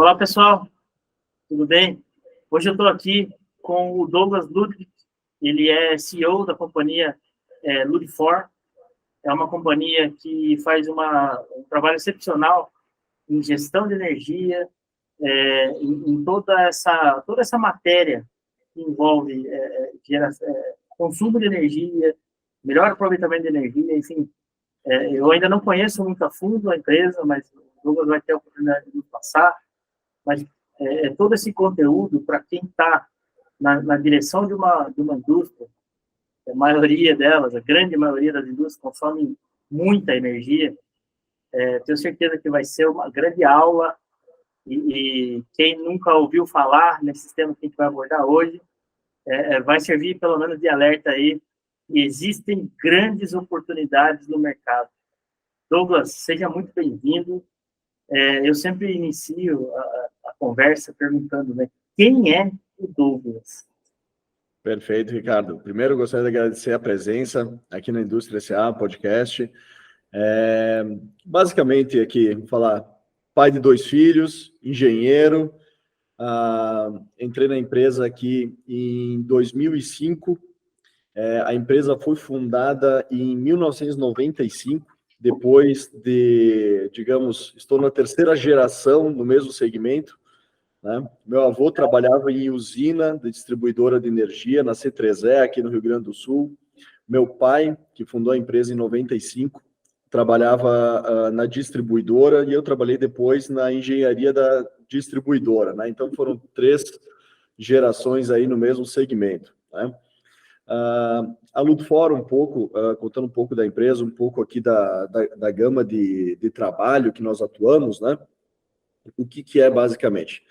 Olá, pessoal, tudo bem? Hoje eu estou aqui com o Douglas Ludwig, ele é CEO da companhia Ludfor, é uma companhia que faz um trabalho excepcional em gestão de energia, em toda essa matéria que envolve consumo de energia, melhor aproveitamento de energia, enfim. Eu ainda não conheço muito a fundo a empresa, mas o Douglas vai ter a oportunidade de nos passar. Mas todo esse conteúdo, para quem está na direção de uma indústria, a maioria delas, a grande maioria das indústrias consomem muita energia, tenho certeza que vai ser uma grande aula, e quem nunca ouviu falar nesses temas que a gente vai abordar hoje, vai servir pelo menos de alerta aí, que existem grandes oportunidades no mercado. Douglas, seja muito bem-vindo. Eu sempre inicio a conversa perguntando, né, quem é o Douglas? Perfeito, Ricardo. Primeiro, eu gostaria de agradecer a presença aqui na Indústria S.A. Podcast. Basicamente, aqui, vou falar, pai de 2 filhos, engenheiro, entrei na empresa aqui em 2005, a empresa foi fundada em 1995, depois de, digamos, estou na 3ª geração no mesmo segmento, né? Meu avô trabalhava em usina de distribuidora de energia na C3E, aqui no Rio Grande do Sul. Meu pai, que fundou a empresa em 95, trabalhava na distribuidora, e eu trabalhei depois na engenharia da distribuidora, né? Então foram 3 gerações aí no mesmo segmento, né? A Ludfor, contando um pouco da empresa, um pouco aqui da gama de trabalho que nós atuamos, né? O que é basicamente?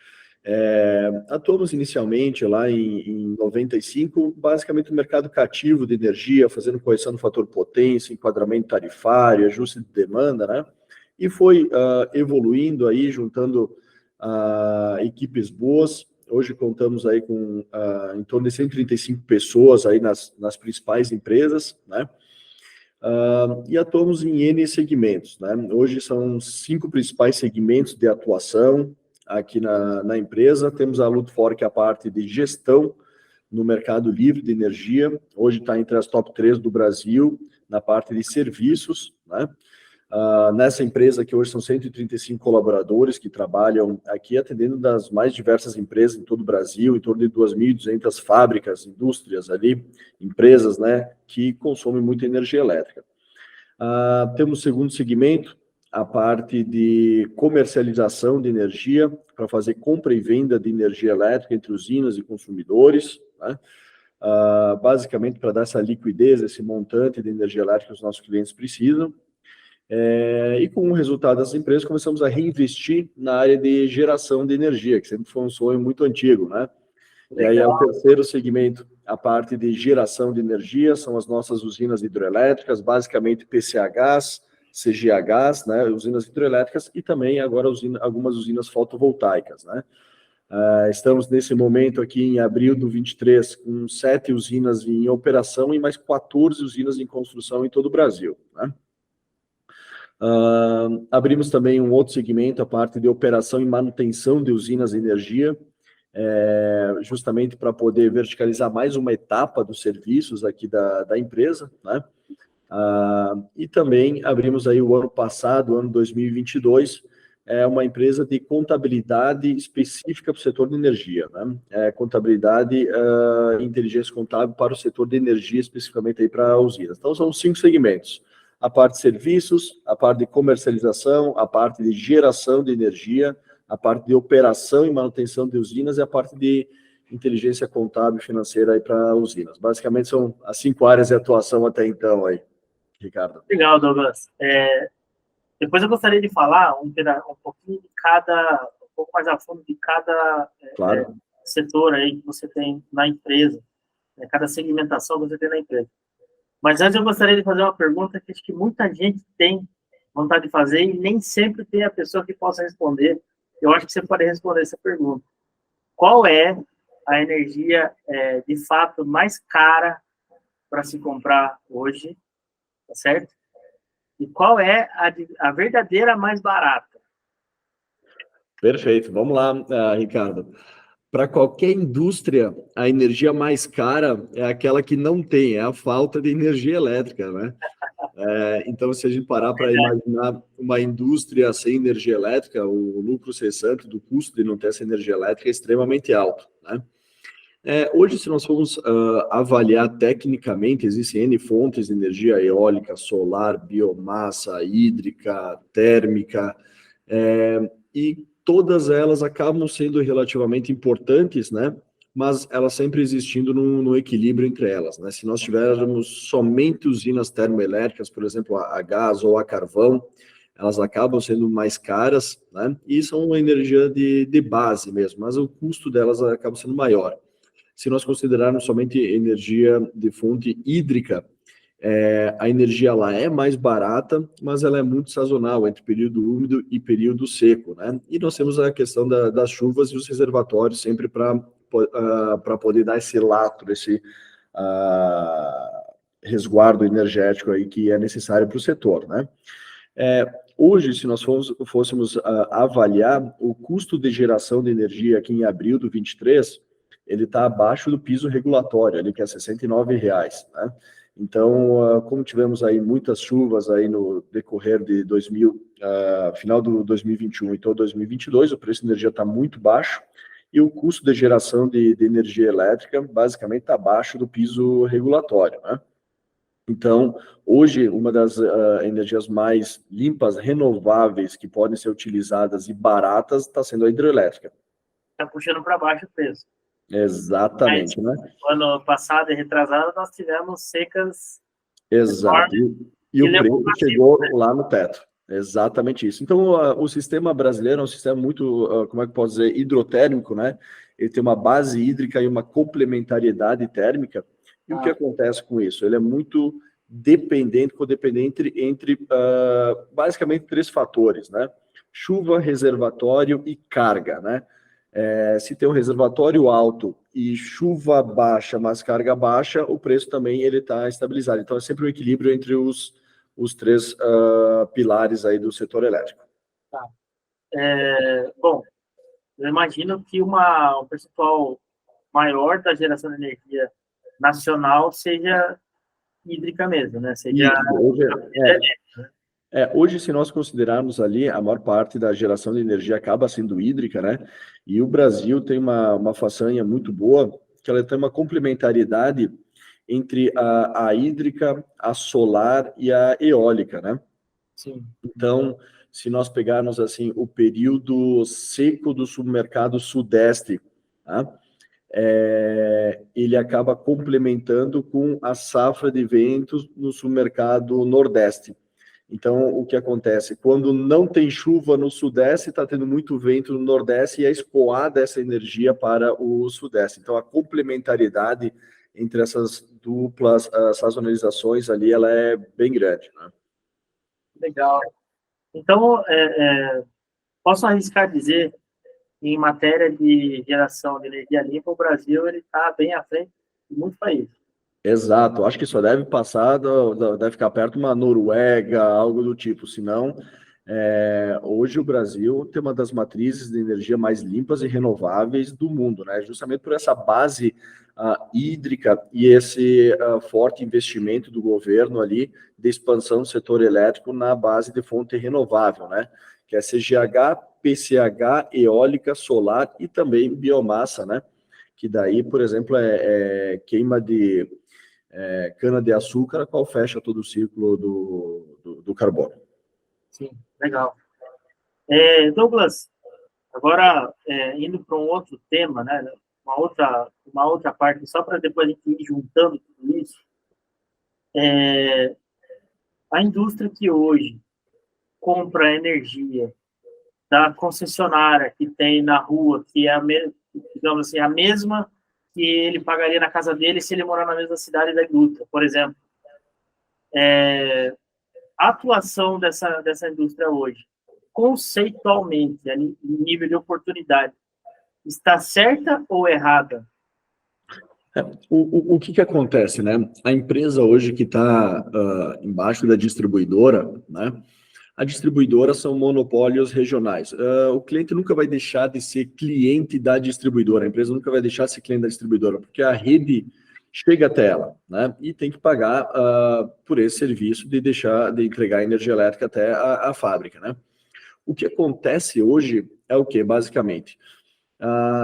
Atuamos inicialmente lá em 95, basicamente no mercado cativo de energia, fazendo correção do fator potência, enquadramento tarifário, ajuste de demanda, né? E foi evoluindo aí, juntando equipes boas. Hoje contamos aí com em torno de 135 pessoas aí nas principais empresas, né? E atuamos em N segmentos, né? Hoje são 5 principais segmentos de atuação aqui na empresa. Temos a Ludfor, que é a parte de gestão no mercado livre de energia. Hoje está entre as top 3 do Brasil, na parte de serviços, né? Nessa empresa, que hoje são 135 colaboradores que trabalham aqui, atendendo das mais diversas empresas em todo o Brasil, em torno de 2.200 fábricas, indústrias ali, empresas, né, que consomem muita energia elétrica. Temos o segundo segmento, a parte de comercialização de energia, para fazer compra e venda de energia elétrica entre usinas e consumidores, né? Basicamente para dar essa liquidez, esse montante de energia elétrica que os nossos clientes precisam. E com o resultado das empresas, começamos a reinvestir na área de geração de energia, que sempre foi um sonho muito antigo, né? Legal. E aí é o terceiro segmento, a parte de geração de energia, são as nossas usinas hidroelétricas, basicamente PCHs, CGHs, né, usinas hidroelétricas, e também agora algumas usinas fotovoltaicas, né? Estamos nesse momento aqui em abril do 23, com 7 usinas em operação e mais 14 usinas em construção em todo o Brasil, né? Abrimos também um outro segmento, a parte de operação e manutenção de usinas de energia, justamente para poder verticalizar mais uma etapa dos serviços aqui da empresa, né? E também abrimos aí o ano passado, ano 2022, uma empresa de contabilidade específica para o setor de energia, né? Contabilidade e inteligência contábil para o setor de energia, especificamente aí para usinas. Então, são 5 segmentos: a parte de serviços, a parte de comercialização, a parte de geração de energia, a parte de operação e manutenção de usinas e a parte de inteligência contábil e financeira aí para usinas. Basicamente, são as 5 áreas de atuação até então aí, Ricardo. Legal, Douglas. Depois eu gostaria de falar um pouquinho de cada, um pouco mais a fundo de cada Claro. setor aí que você tem na empresa, né, cada segmentação que você tem na empresa. Mas antes eu gostaria de fazer uma pergunta que acho que muita gente tem vontade de fazer e nem sempre tem a pessoa que possa responder. Eu acho que você pode responder essa pergunta. Qual é a energia, de fato, mais cara para se comprar hoje, tá certo? E qual é a verdadeira mais barata? Perfeito. Vamos lá, Ricardo. Para qualquer indústria, a energia mais cara é aquela que não tem, é a falta de energia elétrica, né? Então, se a gente parar para imaginar uma indústria sem energia elétrica, o lucro cessante do custo de não ter essa energia elétrica é extremamente alto, né? Hoje, se nós formos avaliar tecnicamente, existem N fontes de energia eólica, solar, biomassa, hídrica, térmica, e todas elas acabam sendo relativamente importantes, né? Mas elas sempre existindo no equilíbrio entre elas, né? Se nós tivermos somente usinas termoelétricas, por exemplo, a gás ou a carvão, elas acabam sendo mais caras, né? E são uma energia de base mesmo, mas o custo delas acaba sendo maior. Se nós considerarmos somente energia de fonte hídrica, a energia lá é mais barata, mas ela é muito sazonal, entre período úmido e período seco, né? E nós temos a questão das chuvas e os reservatórios sempre para poder dar esse lastro, esse resguardo energético aí que é necessário para o setor, né? Hoje, se nós fôssemos avaliar o custo de geração de energia aqui em abril do 23, ele está abaixo do piso regulatório, ali que é R$ 69, né? Então, como tivemos aí muitas chuvas aí no decorrer de final do 2021 e todo 2022, o preço de energia está muito baixo e o custo de geração de energia elétrica basicamente está abaixo do piso regulatório, né? Então, hoje, uma das energias mais limpas, renováveis, que podem ser utilizadas e baratas, está sendo a hidrelétrica. Está puxando para baixo o preço. Exatamente, né? Ano passado e retrasado, nós tivemos secas. Exato. E o preço chegou lá no teto. Exatamente isso. Então, o sistema brasileiro é um sistema muito, como é que pode dizer, hidrotérmico, né? Ele tem uma base hídrica e uma complementariedade térmica. E o que acontece com isso? Ele é muito codependente entre basicamente 3 fatores, né? Chuva, reservatório e carga, né? Se tem um reservatório alto e chuva baixa, mas carga baixa, o preço também ele está estabilizado. Então, é sempre um equilíbrio entre os 3 pilares aí do setor elétrico. Tá. Bom, eu imagino que um percentual maior da geração de energia nacional seja hídrica mesmo, né? Seja hoje, se nós considerarmos ali, a maior parte da geração de energia acaba sendo hídrica, né? E o Brasil tem uma façanha muito boa, que ela tem uma complementariedade entre a hídrica, a solar e a eólica, né? Sim. Então, se nós pegarmos assim o período seco do submercado sudeste, tá? Ele acaba complementando com a safra de ventos no submercado nordeste. Então, o que acontece? Quando não tem chuva no sudeste, está tendo muito vento no nordeste e é escoada essa energia para o sudeste. Então, a complementariedade entre essas duplas sazonalizações ali, ela é bem grande, né? Legal. Então, posso arriscar dizer, em matéria de geração de energia limpa, o Brasil está bem à frente de muitos países. Exato, acho que só deve passar, deve ficar perto de uma Noruega, algo do tipo, senão hoje o Brasil tem uma das matrizes de energia mais limpas e renováveis do mundo, né? Justamente por essa base hídrica e esse forte investimento do governo ali de expansão do setor elétrico na base de fonte renovável, né? Que é CGH, PCH, eólica, solar e também biomassa, né? Que daí, por exemplo, queima de cana-de-açúcar, a qual fecha todo o ciclo do carbono. Sim, legal. Douglas, agora indo para um outro tema, né? Uma outra parte, só para depois a gente ir juntando tudo isso. A indústria que hoje compra energia da concessionária que tem na rua, que é digamos assim, a mesma que ele pagaria na casa dele se ele morar na mesma cidade da indústria, por exemplo. A atuação dessa indústria hoje, conceitualmente, em nível de oportunidade, está certa ou errada? O que acontece, né? A empresa hoje que está embaixo da distribuidora, né? A distribuidora são monopólios regionais. O cliente nunca vai deixar de ser cliente da distribuidora, a empresa nunca vai deixar de ser cliente da distribuidora, porque a rede chega até ela, né? E tem que pagar por esse serviço de entregar energia elétrica até a fábrica, né? O que acontece hoje é o que, basicamente?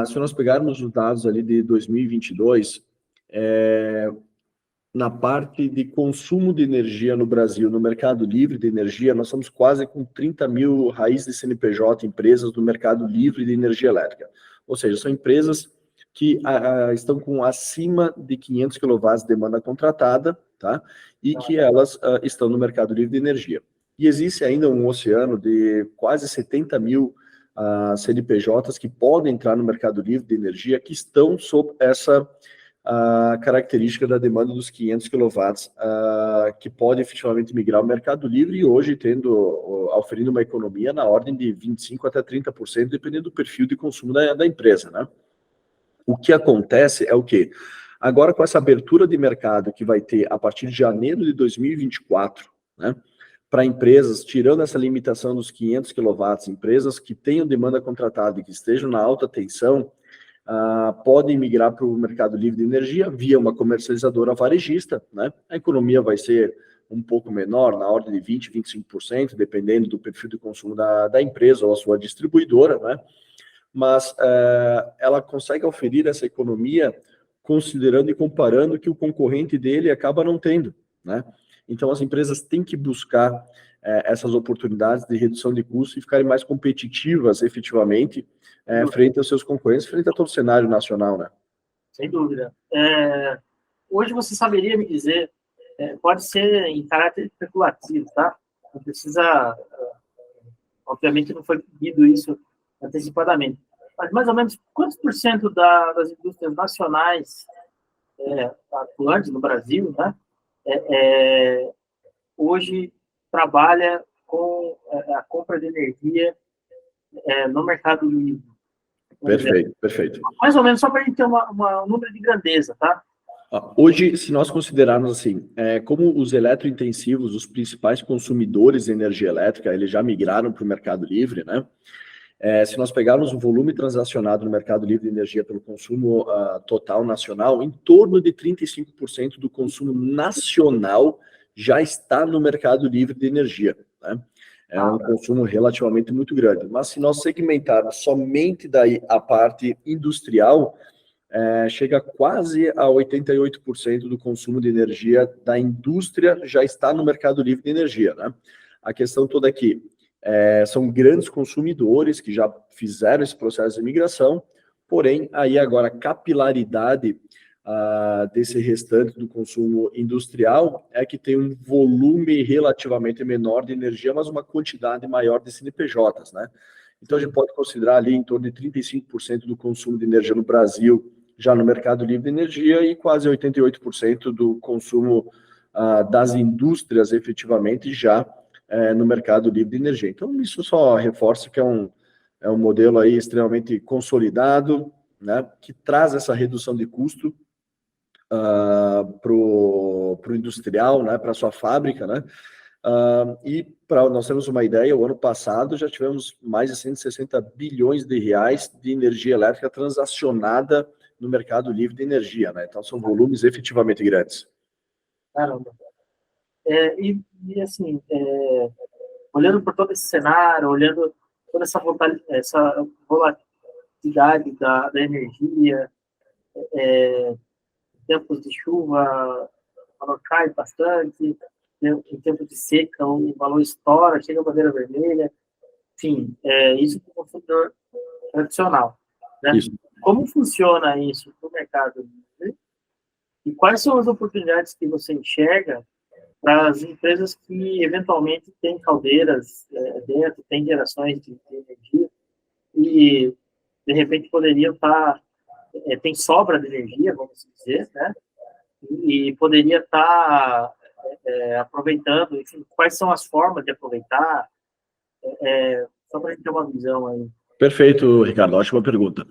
Se nós pegarmos os dados ali de 2022, na parte de consumo de energia no Brasil, no mercado livre de energia, nós estamos quase com 30 mil raízes de CNPJ, empresas do mercado livre de energia elétrica. Ou seja, são empresas que estão com acima de 500 kW de demanda contratada, tá? E que elas estão no mercado livre de energia. E existe ainda um oceano de quase 70 mil CNPJs que podem entrar no mercado livre de energia, que estão sob essa característica da demanda dos 500 kW, que pode efetivamente migrar ao mercado livre e hoje oferindo uma economia na ordem de 25% até 30%, dependendo do perfil de consumo da empresa, né? O que acontece é o quê? Agora, com essa abertura de mercado que vai ter a partir de janeiro de 2024, né? Para empresas, tirando essa limitação dos 500 kW, empresas que tenham demanda contratada e que estejam na alta tensão, podem migrar para o mercado livre de energia via uma comercializadora varejista, né? A economia vai ser um pouco menor, na ordem de 20%, 25%, dependendo do perfil de consumo da empresa ou a sua distribuidora, né? Mas ela consegue oferir essa economia considerando e comparando que o concorrente dele acaba não tendo, né? Então, as empresas têm que buscar essas oportunidades de redução de custos e ficarem mais competitivas, efetivamente, frente aos seus concorrentes, frente a todo o cenário nacional, né? Sem dúvida. Hoje você saberia me dizer, pode ser em caráter especulativo, tá? Não precisa, obviamente não foi pedido isso antecipadamente, mas mais ou menos quantos por cento das indústrias nacionais atuantes no Brasil, né, hoje trabalha com a compra de energia no mercado livre? Perfeito, perfeito. Mais ou menos, só para a gente ter um número de grandeza, tá? Hoje, se nós considerarmos assim, como os eletrointensivos, os principais consumidores de energia elétrica, eles já migraram para o mercado livre, né? Se nós pegarmos o volume transacionado no mercado livre de energia pelo consumo total nacional, em torno de 35% do consumo nacional já está no mercado livre de energia, né? É um consumo relativamente muito grande. Mas se nós segmentarmos somente daí a parte industrial, chega quase a 88% do consumo de energia da indústria já está no mercado livre de energia, né? A questão toda aqui são grandes consumidores que já fizeram esse processo de migração, porém, aí agora a capilaridade desse restante do consumo industrial é que tem um volume relativamente menor de energia, mas uma quantidade maior de CNPJs, né? Então, a gente pode considerar ali em torno de 35% do consumo de energia no Brasil já no mercado livre de energia e quase 88% do consumo das indústrias efetivamente já no mercado livre de energia. Então, isso só reforça que é um modelo aí extremamente consolidado, né, que traz essa redução de custo para o industrial, né, para a sua fábrica, né? E para nós termos uma ideia, o ano passado já tivemos mais de 160 bilhões de reais de energia elétrica transacionada no mercado livre de energia, né? Então são volumes efetivamente grandes. Caramba. E assim, olhando por todo esse cenário, olhando toda essa volatilidade da energia, tempos de chuva, o valor cai bastante, em tempos de seca, o valor estoura, chega a bandeira vermelha, enfim, isso para o consumidor tradicional, né? Isso. Como funciona isso no mercado? E quais são as oportunidades que você enxerga para as empresas que eventualmente têm caldeiras dentro, têm gerações de energia e de repente poderiam estar tem sobra de energia, vamos dizer, né? E poderia estar aproveitando, enfim, quais são as formas de aproveitar, só para a gente ter uma visão aí. Perfeito, Ricardo, ótima pergunta.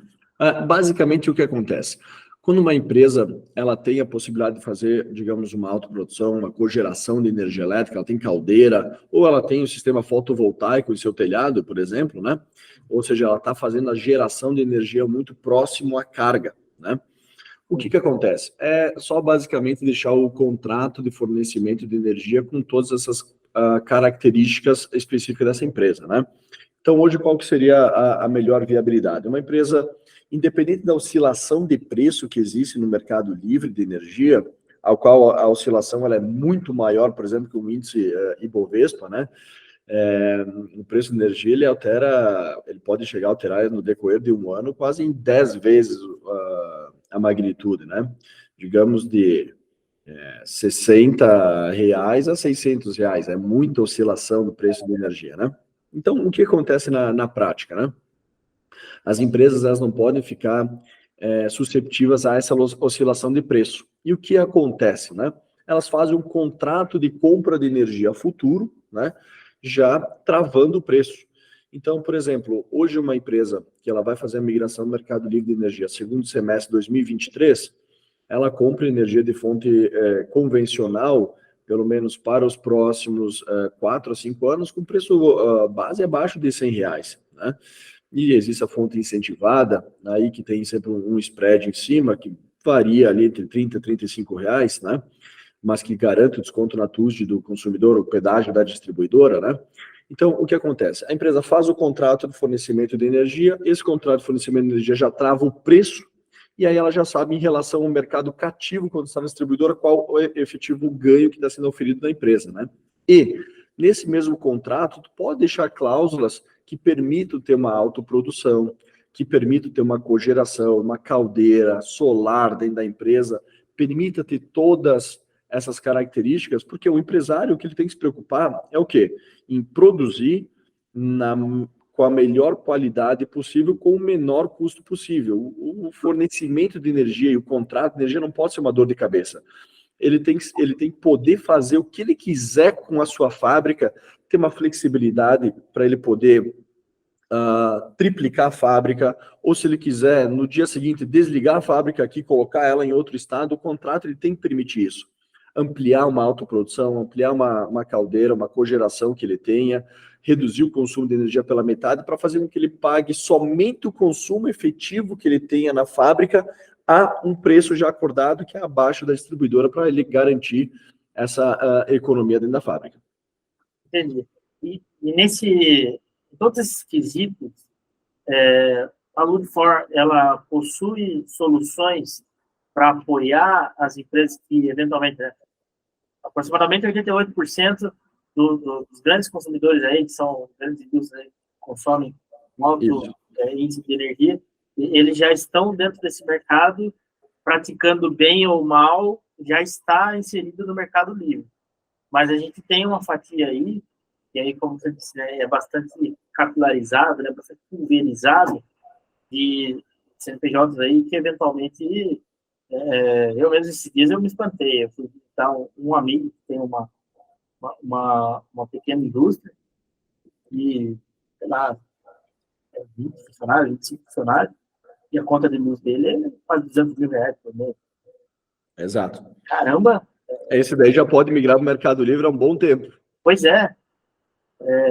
Basicamente, o que acontece? Quando uma empresa ela tem a possibilidade de fazer, digamos, uma autoprodução, uma cogeração de energia elétrica, ela tem caldeira, ou ela tem um sistema fotovoltaico em seu telhado, por exemplo, né? Ou seja, ela está fazendo a geração de energia muito próximo à carga, né? O que acontece? É só basicamente deixar o contrato de fornecimento de energia com todas essas características específicas dessa empresa, né? Então, hoje, qual que seria a melhor viabilidade? Uma empresa, independente da oscilação de preço que existe no mercado livre de energia, ao qual a oscilação ela é muito maior, por exemplo, que o índice Ibovespa, né? O preço de energia ele pode chegar a alterar no decorrer de um ano quase em 10 vezes a magnitude, né? Digamos de R$ 60 a R$ 600, é muita oscilação do preço de energia, né? Então, o que acontece na prática, né? As empresas elas não podem ficar susceptíveis a essa oscilação de preço. E o que acontece, né? Elas fazem um contrato de compra de energia a futuro, né? Já travando o preço. Então, por exemplo, hoje uma empresa que ela vai fazer a migração do mercado livre de energia segundo semestre de 2023, ela compra energia de fonte convencional, pelo menos para os próximos 4 a 5 anos, com preço base abaixo de R$ 100, né? E existe a fonte incentivada, aí que tem sempre um spread em cima, que varia ali entre R$ 30 e R$ 35, né? Mas que garante o desconto na TUSD do consumidor, o pedágio da distribuidora, né? Então, o que acontece? A empresa faz o contrato de fornecimento de energia, esse contrato de fornecimento de energia já trava o preço, e aí ela já sabe, em relação ao mercado cativo, quando está na distribuidora, qual o efetivo ganho que está sendo oferido na empresa, né? E, nesse mesmo contrato, tu pode deixar cláusulas que permitam ter uma autoprodução, que permitam ter uma cogeração, uma caldeira solar dentro da empresa, permita ter todas essas características, porque o empresário, o que ele tem que se preocupar é o quê? Em produzir com a melhor qualidade possível, com o menor custo possível. O fornecimento de energia e o contrato de energia não pode ser uma dor de cabeça. Ele tem que poder fazer o que ele quiser com a sua fábrica, ter uma flexibilidade para ele poder triplicar a fábrica, ou se ele quiser, no dia seguinte, desligar a fábrica aqui, colocar ela em outro estado, o contrato ele tem que permitir isso. Ampliar uma autoprodução, ampliar uma caldeira, uma cogeração que ele tenha, reduzir o consumo de energia pela metade para fazer com que ele pague somente o consumo efetivo que ele tenha na fábrica a um preço já acordado que é abaixo da distribuidora para ele garantir essa economia dentro da fábrica. Entendi. E em todos esses quesitos, a Ludifor, ela possui soluções para apoiar as empresas que, eventualmente, aproximadamente 88% dos grandes consumidores aí, que são grandes indústrias aí, que consomem um alto índice de energia, eles já estão dentro desse mercado, praticando bem ou mal, já está inserido no mercado livre. Mas a gente tem uma fatia aí, e aí, como você disse, né, é bastante capilarizado, né, bastante pulverizado, de CNPJs aí que, eventualmente, eu mesmo esses dias eu me espantei. Eu fui visitar um amigo que tem uma pequena indústria e, sei lá, 20 funcionários, 25 funcionários, e a conta de luz dele é quase R$ 200 mil por mês. Exato. Caramba! Esse daí já pode migrar para o Mercado Livre há um bom tempo. Pois é.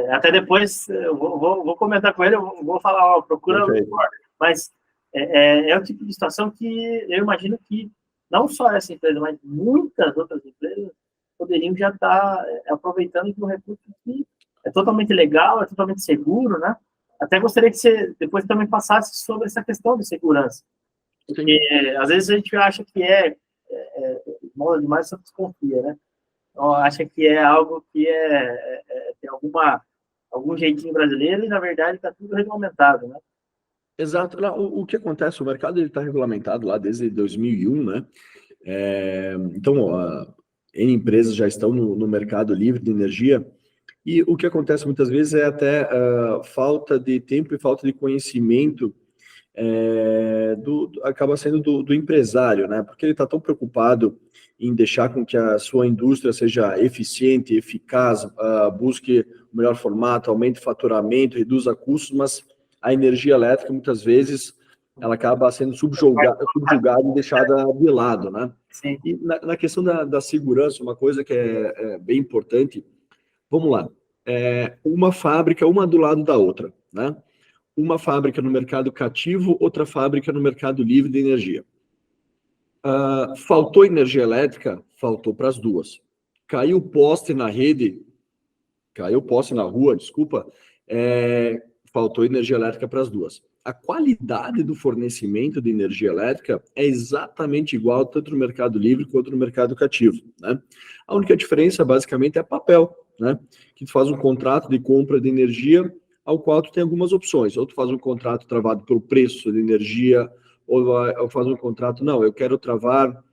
Até depois eu vou comentar com ele, eu vou falar, ó, procura o mas é o tipo de situação que eu imagino que não só essa empresa, mas muitas outras empresas poderiam já estar aproveitando de um recurso que é totalmente legal, é totalmente seguro, né? Até gostaria que você depois também passasse sobre essa questão de segurança. Porque às vezes a gente acha que mola demais, só desconfia, né? Então, acha que é algo que tem algum jeitinho brasileiro e, na verdade, está tudo regulamentado, né? Exato. O que acontece, o mercado está regulamentado lá desde 2001, né? Então, N empresas já estão no mercado livre de energia, e o que acontece muitas vezes é até falta de tempo e falta de conhecimento acaba sendo do empresário, né? Porque ele está tão preocupado em deixar com que a sua indústria seja eficiente, eficaz, busque o melhor formato, aumente o faturamento, reduza custos, mas a energia elétrica muitas vezes ela acaba sendo subjugada e deixada de lado, né? Sim. E na questão da segurança, uma coisa que é bem importante, vamos lá, uma fábrica, uma do lado da outra, né? Uma fábrica no mercado cativo, outra fábrica no mercado livre de energia. Faltou energia elétrica? Faltou para as duas. Caiu poste na rede, caiu poste na rua, desculpa, faltou energia elétrica para as duas. A qualidade do fornecimento de energia elétrica é exatamente igual tanto no mercado livre quanto no mercado cativo, né? A única diferença, basicamente, é papel, né? Que tu faz um contrato de compra de energia ao qual tu tem algumas opções. Ou tu faz um contrato travado pelo preço de energia, ou faz um contrato, não, eu quero travar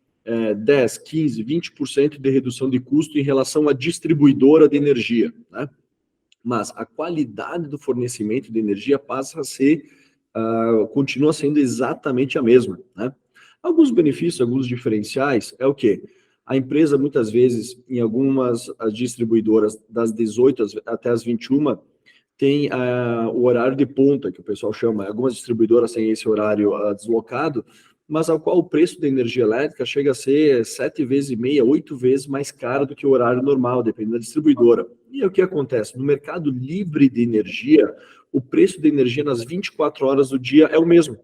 10, 15, 20% de redução de custo em relação à distribuidora de energia, né? Mas a qualidade do fornecimento de energia passa a ser, continua sendo exatamente a mesma, né? Alguns benefícios, alguns diferenciais é o quê? A empresa, muitas vezes, em algumas as distribuidoras, das 18 até as 21, tem o horário de ponta, que o pessoal chama. Algumas distribuidoras têm esse horário deslocado, mas ao qual o preço da energia elétrica chega a ser 7 vezes e meia, 8 vezes mais caro do que o horário normal, dependendo da distribuidora. E o que acontece? No mercado livre de energia, o preço da energia nas 24 horas do dia é o mesmo.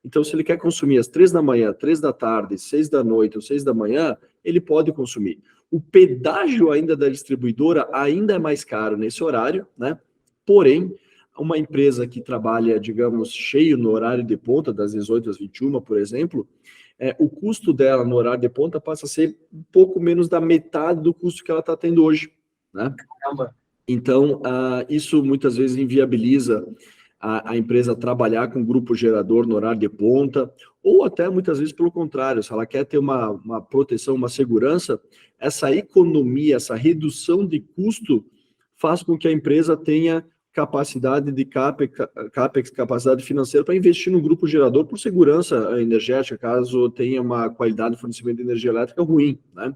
Então, se ele quer consumir às 3 da manhã, 3 da tarde, 6 da noite ou 6 da manhã, ele pode consumir. O pedágio ainda da distribuidora ainda é mais caro nesse horário, né? Porém, uma empresa que trabalha, digamos, cheio no horário de ponta, das 18 às 21, por exemplo, o custo dela no horário de ponta passa a ser um pouco menos da metade do custo que ela está tendo hoje, né? Então, isso muitas vezes inviabiliza a empresa trabalhar com grupo gerador no horário de ponta, ou até muitas vezes pelo contrário, se ela quer ter uma proteção, uma segurança, essa economia, essa redução de custo faz com que a empresa tenha capacidade de CAPEX, capacidade financeira para investir no grupo gerador por segurança energética, caso tenha uma qualidade de fornecimento de energia elétrica ruim, né?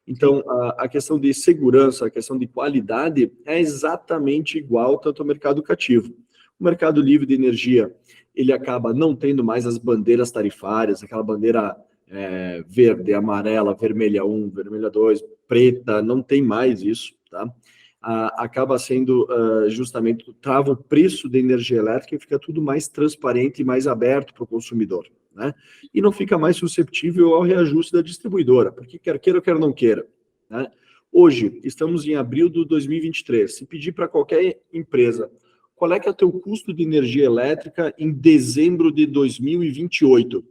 Então, a questão de segurança, a questão de qualidade é exatamente igual tanto ao mercado cativo. O mercado livre de energia, ele acaba não tendo mais as bandeiras tarifárias, aquela bandeira verde, amarela, vermelha 1, vermelha 2, preta, não tem mais isso, tá? Acaba sendo justamente, trava o preço da energia elétrica e fica tudo mais transparente e mais aberto para o consumidor, né? E não fica mais suscetível ao reajuste da distribuidora, porque quer queira ou quer não queira, né? Hoje, estamos em abril de 2023, se pedir para qualquer empresa qual é que é o teu custo de energia elétrica em dezembro de 2028,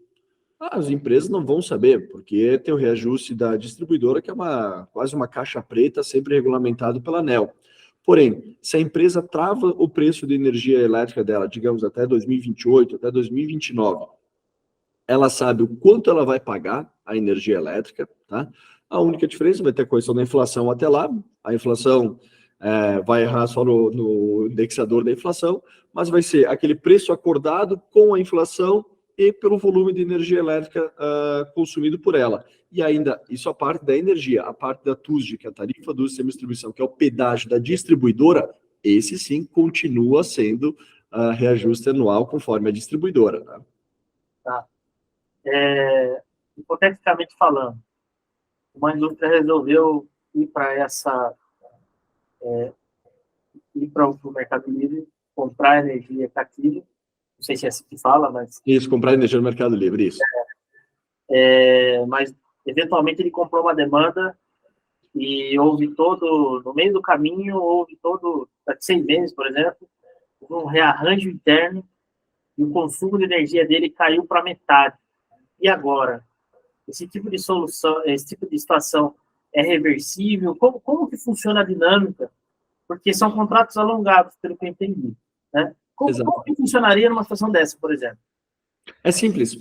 as empresas não vão saber, porque tem o reajuste da distribuidora, que é quase uma caixa preta, sempre regulamentado pela ANEEL. Porém, se a empresa trava o preço de energia elétrica dela, digamos, até 2028, até 2029, ela sabe o quanto ela vai pagar a energia elétrica, tá? A única diferença vai ter a correção da inflação até lá, a inflação vai errar só no indexador da inflação, mas vai ser aquele preço acordado com a inflação e pelo volume de energia elétrica consumido por ela. E ainda, isso a parte da energia, a parte da TUSD, que é a tarifa do sistema de distribuição, que é o pedágio da distribuidora, esse sim continua sendo reajuste anual conforme a distribuidora. Tá? Tá. Hipoteticamente falando, uma indústria resolveu ir para ir para o Mercado Livre, comprar energia cativa, não sei se é assim que fala, mas... Isso, comprar energia no Mercado Livre, isso. Mas, eventualmente, ele comprou uma demanda e no meio do caminho, daqui 6 meses, por exemplo, um rearranjo interno e o consumo de energia dele caiu para metade. E agora? Esse tipo de solução, esse tipo de situação é reversível? Como que funciona a dinâmica? Porque são contratos alongados, pelo que eu entendi, né? Como que funcionaria numa situação dessa, por exemplo? É simples.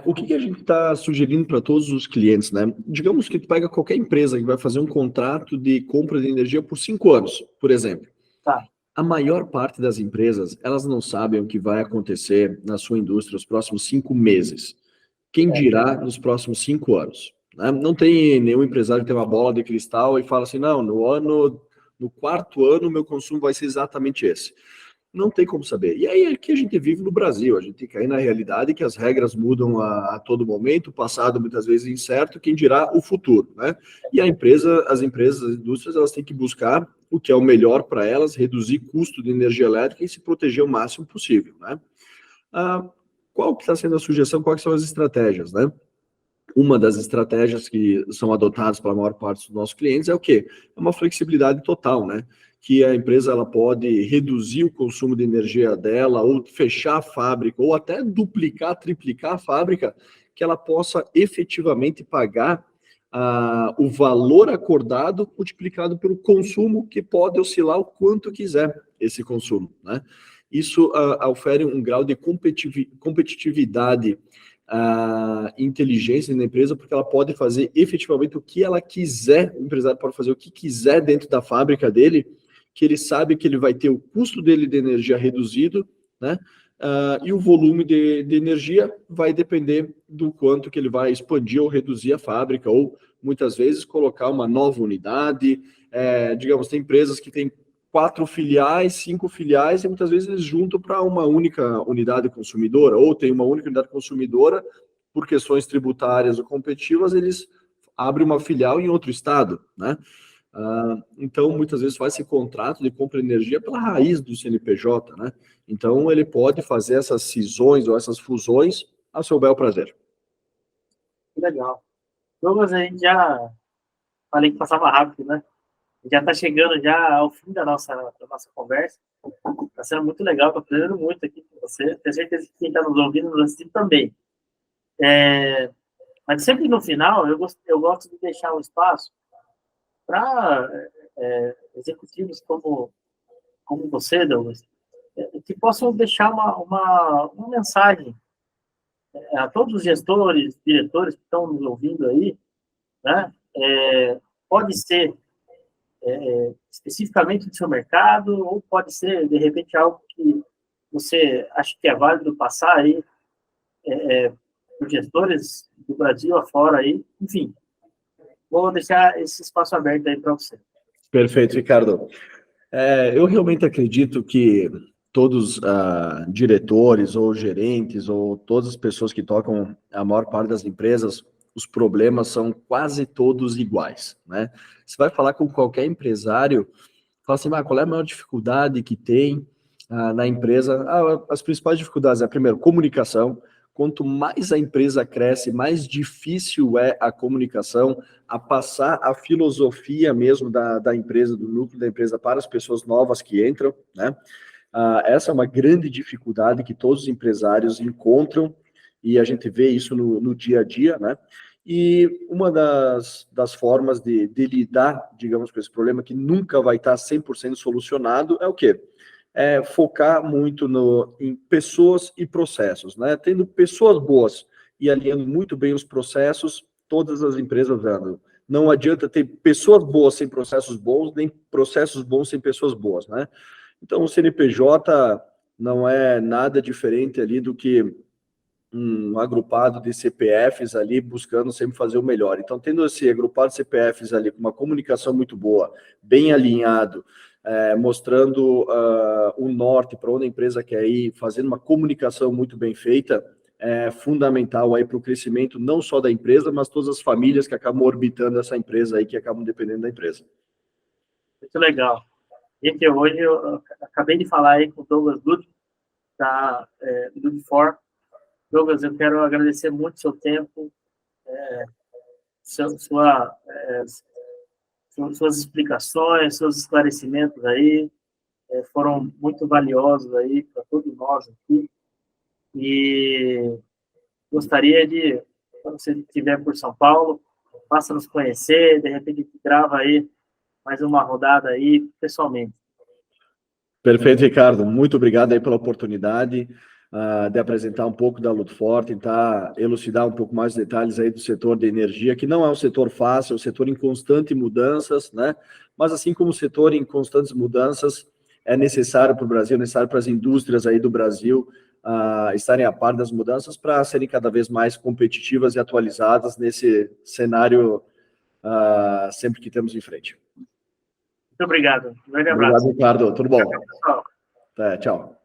O que a gente está sugerindo para todos os clientes, né? Digamos que tu pega qualquer empresa que vai fazer um contrato de compra de energia por 5 anos, por exemplo. Tá. A maior parte das empresas, elas não sabem o que vai acontecer na sua indústria nos próximos 5 meses. Quem dirá nos próximos 5 anos? Né? Não tem nenhum empresário que tem uma bola de cristal e fala assim, não, no 4º ano meu consumo vai ser exatamente esse. Não tem como saber. E aí é que a gente vive no Brasil, a gente tem que cair na realidade que as regras mudam a todo momento, o passado muitas vezes é incerto, quem dirá o futuro, né? E as empresas, as indústrias, elas têm que buscar o que é o melhor para elas, reduzir custo de energia elétrica e se proteger o máximo possível, né? Ah, qual que está sendo a sugestão, quais são as estratégias, né? Uma das estratégias que são adotadas pela maior parte dos nossos clientes é o quê? É uma flexibilidade total, né? Que a empresa ela pode reduzir o consumo de energia dela, ou fechar a fábrica, ou até duplicar, triplicar a fábrica, que ela possa efetivamente pagar o valor acordado multiplicado pelo consumo, que pode oscilar o quanto quiser esse consumo, né? Isso ofere um grau de competitividade, inteligência na empresa, porque ela pode fazer efetivamente o que ela quiser, o empresário pode fazer o que quiser dentro da fábrica dele, que ele sabe que ele vai ter o custo dele de energia reduzido, né? E o volume de energia vai depender do quanto que ele vai expandir ou reduzir a fábrica, ou muitas vezes colocar uma nova unidade. Digamos, tem empresas que têm 4 filiais, 5 filiais, e muitas vezes eles juntam para uma única unidade consumidora, ou tem uma única unidade consumidora, por questões tributárias ou competitivas, eles abrem uma filial em outro estado, né? Então, muitas vezes faz esse contrato de compra de energia pela raiz do CNPJ, né? Então, ele pode fazer essas cisões ou essas fusões a seu bel prazer. Legal. Douglas, a gente já falei que passava rápido, né? Já está chegando já ao fim da nossa conversa. Está sendo muito legal, estou aprendendo muito aqui com você. Tenho certeza que quem está nos ouvindo, nos assistindo também. Mas sempre no final, eu gosto de deixar um espaço para executivos como você, Douglas, que possam deixar uma mensagem a todos os gestores, diretores que estão nos ouvindo aí, né? Pode ser especificamente do seu mercado, ou pode ser, de repente, algo que você acha que é válido passar aí por gestores do Brasil afora aí, enfim. Vou deixar esse espaço aberto aí para você. Perfeito, Ricardo. Eu realmente acredito que todos diretores ou gerentes ou todas as pessoas que tocam a maior parte das empresas, os problemas são quase todos iguais, né? Você vai falar com qualquer empresário, fala assim, qual é a maior dificuldade que tem na empresa? As principais dificuldades primeiro, comunicação. Quanto mais a empresa cresce, mais difícil é a comunicação, a passar a filosofia mesmo da empresa, do núcleo da empresa para as pessoas novas que entram, né? Essa é uma grande dificuldade que todos os empresários encontram, e a gente vê isso no dia a dia, né? E uma das formas de lidar, digamos, com esse problema, que nunca vai estar 100% solucionado, é o quê? Focar muito em pessoas e processos, né? Tendo pessoas boas e alinhando muito bem os processos, todas as empresas andam. Não adianta ter pessoas boas sem processos bons, nem processos bons sem pessoas boas, né? Então, o CNPJ não é nada diferente ali do que um agrupado de CPFs ali buscando sempre fazer o melhor. Então, tendo esse agrupado de CPFs ali com uma comunicação muito boa, bem alinhado, mostrando o norte para onde a empresa quer ir, fazendo uma comunicação muito bem feita, é fundamental aí para o crescimento não só da empresa, mas todas as famílias que acabam orbitando essa empresa aí, que acabam dependendo da empresa. Muito legal. Gente, hoje eu acabei de falar aí com o Douglas Ludwig, da Ludwig. Douglas, eu quero agradecer muito o seu tempo, suas explicações, seus esclarecimentos aí, foram muito valiosos aí para todos nós aqui. E gostaria de, quando você estiver por São Paulo, faça nos conhecer, de repente grava aí mais uma rodada aí pessoalmente. Perfeito, Ricardo. Muito obrigado aí pela oportunidade de apresentar um pouco da Ludfor, tentar elucidar um pouco mais os detalhes aí do setor de energia, que não é um setor fácil, é um setor em constante mudanças, né? Mas assim como o setor em constantes mudanças, é necessário para o Brasil, necessário para as indústrias aí do Brasil estarem a par das mudanças para serem cada vez mais competitivas e atualizadas nesse cenário sempre que temos em frente. Muito obrigado. Um grande abraço. Obrigado, Ricardo. Tudo bom? Tchau, pessoal. Tchau.